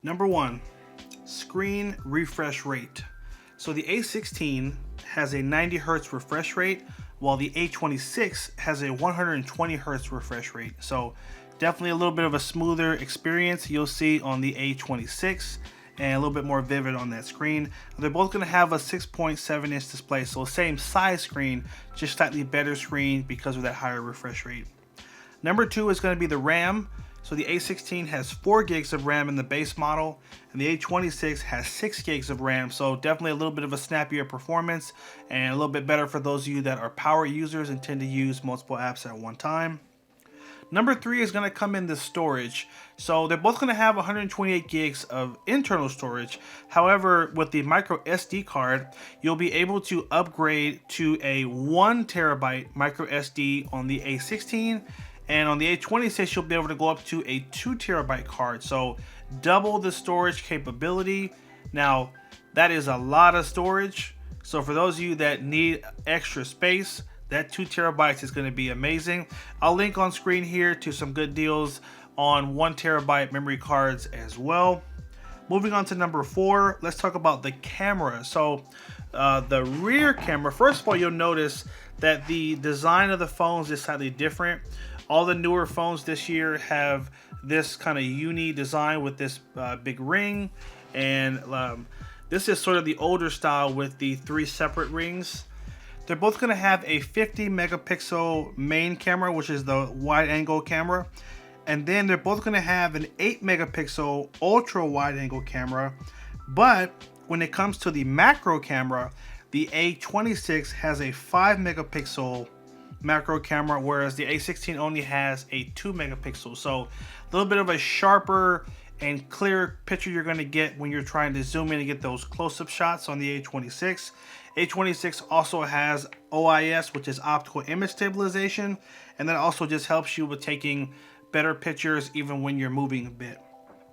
Number one, screen refresh rate. So the A16 has a 90 hertz refresh rate, while the A26 has a 120 hertz refresh rate. So definitely a little bit of a smoother experience you'll see on the A26 and a little bit more vivid on that screen. They're both going to have a 6.7 inch display, so same size screen, just slightly better screen because of that higher refresh rate. Number two is going to be the RAM. So the A16 has 4 gigs of RAM in the base model, and the A26 has 6 gigs of RAM, so definitely a little bit of a snappier performance and a little bit better for those of you that are power users and tend to use multiple apps at one time. Number three is going to come in the storage. So they're both going to have 128 gigs of internal storage. However, with the micro SD card, you'll be able to upgrade to a 1 terabyte micro SD on the A16. And on the A26, you'll be able to go up to a 2 terabyte card. So double the storage capability. Now, that is a lot of storage. So for those of you that need extra space, that 2 terabytes is going to be amazing. I'll link on screen here to some good deals on 1 terabyte memory cards as well. Moving on to number four, let's talk about the camera. So the rear camera, first of all, you'll notice that the design of the phones is slightly different. All the newer phones this year have this kind of uni design with this big ring, and this is sort of the older style with the 3 separate rings. They're both going to have a 50 megapixel main camera, which is the wide angle camera, and then they're both going to have an 8 megapixel ultra wide angle camera. But when it comes to the macro camera, the A26 has a 5 megapixel macro camera, whereas the A16 only has a 2 megapixel. So a little bit of a sharper and clearer picture you're going to get when you're trying to zoom in and get those close-up shots on the A26. A26 also has OIS, which is optical image stabilization, and that also just helps you with taking better pictures even when you're moving a bit.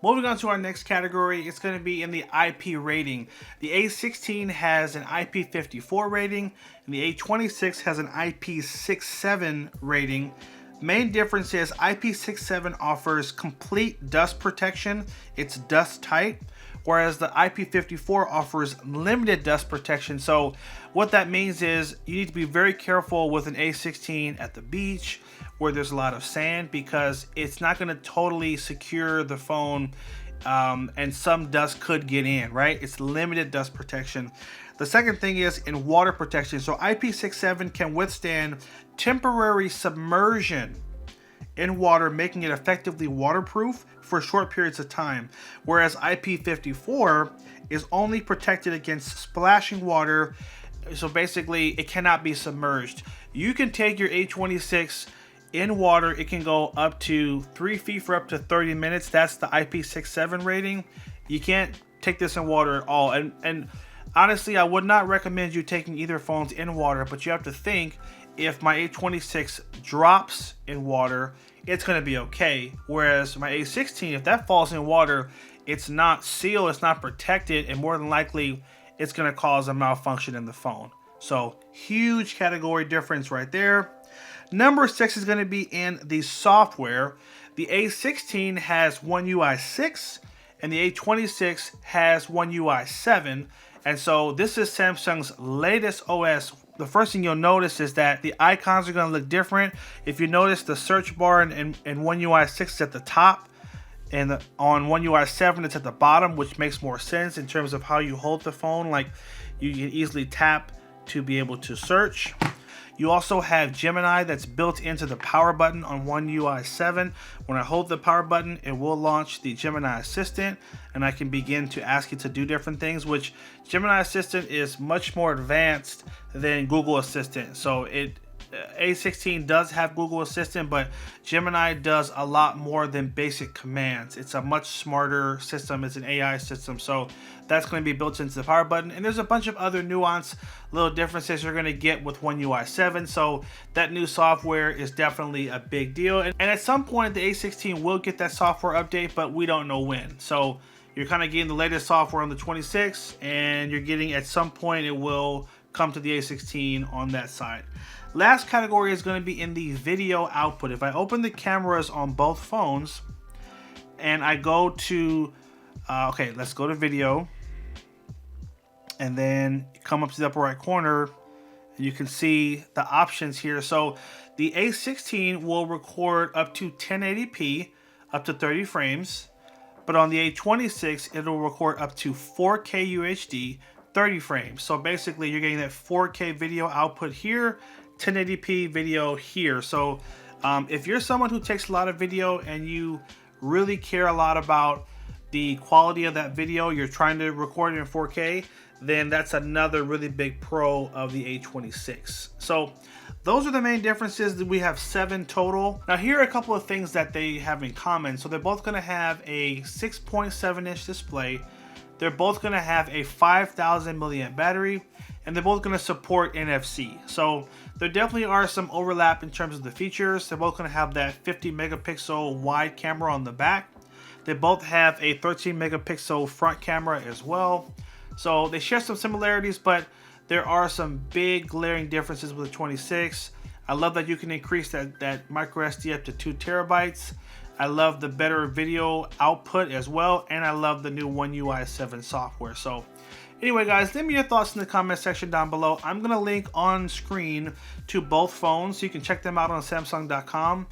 Moving on to our next category, it's going to be in the IP rating. The A16 has an IP54 rating, and the A26 has an IP67 rating. Main difference is IP67 offers complete dust protection. It's dust tight, whereas the IP54 offers limited dust protection. So what that means is you need to be very careful with an A16 at the beach where there's a lot of sand, because it's not going to totally secure the phone, and some dust could get in, right? It's limited dust protection. The second thing is in water protection. So IP67 can withstand temporary submersion in water, making it effectively waterproof for short periods of time, whereas IP54 is only protected against splashing water. So basically it cannot be submerged. You can take your A26 in water, it can go up to 3 feet for up to 30 minutes. That's the IP67 rating. You can't take this in water at all. And honestly, I would not recommend you taking either phones in water, but you have to think, if my A26 drops in water, it's going to be okay. Whereas my A16, if that falls in water, it's not sealed, it's not protected, and more than likely, it's going to cause a malfunction in the phone. So huge category difference right there. Number 6 is going to be in the software. The A16 has One UI 6 and the A26 has One UI 7. And so this is Samsung's latest OS. The first thing you'll notice is that the icons are going to look different. If you notice, the search bar in One UI 6 is at the top, and on One UI 7 it's at the bottom, which makes more sense in terms of how you hold the phone. Like, you can easily tap to be able to search. You also have Gemini that's built into the power button on One UI 7. When I hold the power button, it will launch the Gemini Assistant, and I can begin to ask it to do different things, which Gemini Assistant is much more advanced than Google Assistant. So A16 does have Google Assistant, but Gemini does a lot more than basic commands. It's a much smarter system. It's an AI system. So that's going to be built into the power button. And there's a bunch of other nuanced little differences you're going to get with One UI 7. So that new software is definitely a big deal. And at some point, the A16 will get that software update, but we don't know when. So you're kind of getting the latest software on the 26, and you're getting, at some point, it will come to the A16 on that side. Last category is going to be in the video output. If I open the cameras on both phones and I go to Okay, let's go to video. And then come up to the upper right corner. You can see the options here. So the A16 will record up to 1080p, up to 30 frames. But on the A26, it'll record up to 4K UHD, 30 frames. So basically, you're getting that 4K video output here, 1080p video here. So if you're someone who takes a lot of video and you really care a lot about the quality of that video, you're trying to record it in 4K, then that's another really big pro of the A26. So those are the main differences. We have 7 total. Now here are a couple of things that they have in common. So they're both going to have a 6.7 inch display. They're both going to have a 5,000 milliamp battery, and they're both going to support NFC. So there definitely are some overlap in terms of the features. They're both going to have that 50 megapixel wide camera on the back. They both have a 13 megapixel front camera as well. So they share some similarities, but there are some big glaring differences with the 26. I love that you can increase that micro SD up to 2 terabytes. I love the better video output as well, and I love the new One UI 7 software. So anyway, guys, leave me your thoughts in the comment section down below. I'm going to link on screen to both phones, so you can check them out on Samsung.com.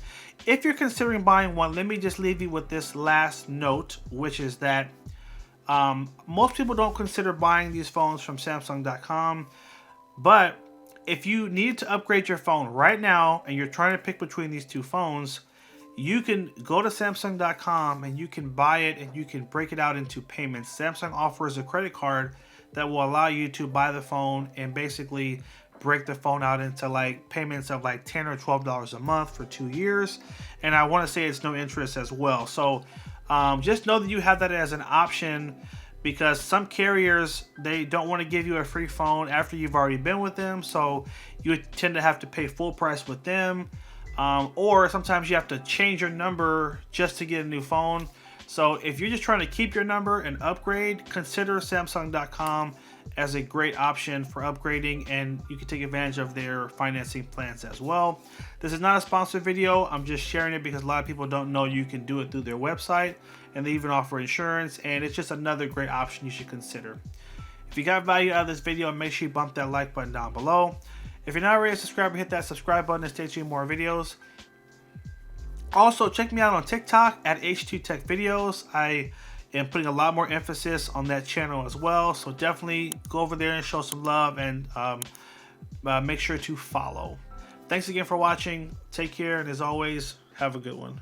If you're considering buying one, let me just leave you with this last note, which is that most people don't consider buying these phones from Samsung.com, but if you need to upgrade your phone right now and you're trying to pick between these two phones, you can go to Samsung.com and you can buy it and you can break it out into payments. Samsung offers a credit card that will allow you to buy the phone and basically break the phone out into like payments of like $10 or $12 a month for 2 years. And I want to say it's no interest as well. So just know that you have that as an option, because some carriers, they don't want to give you a free phone after you've already been with them. So you tend to have to pay full price with them. Or sometimes you have to change your number just to get a new phone. So if you're just trying to keep your number and upgrade, consider Samsung.com as a great option for upgrading, and you can take advantage of their financing plans as well. This is not a sponsored video. I'm just sharing it because a lot of people don't know you can do it through their website, and they even offer insurance, and it's just another great option you should consider. If you got value out of this video, make sure you bump that like button down below. If you're not already a subscriber, hit that subscribe button and stay tuned for more videos. Also, check me out on TikTok at H2Tech Videos. I am putting a lot more emphasis on that channel as well. So definitely go over there and show some love, and make sure to follow. Thanks again for watching. Take care, and as always, have a good one.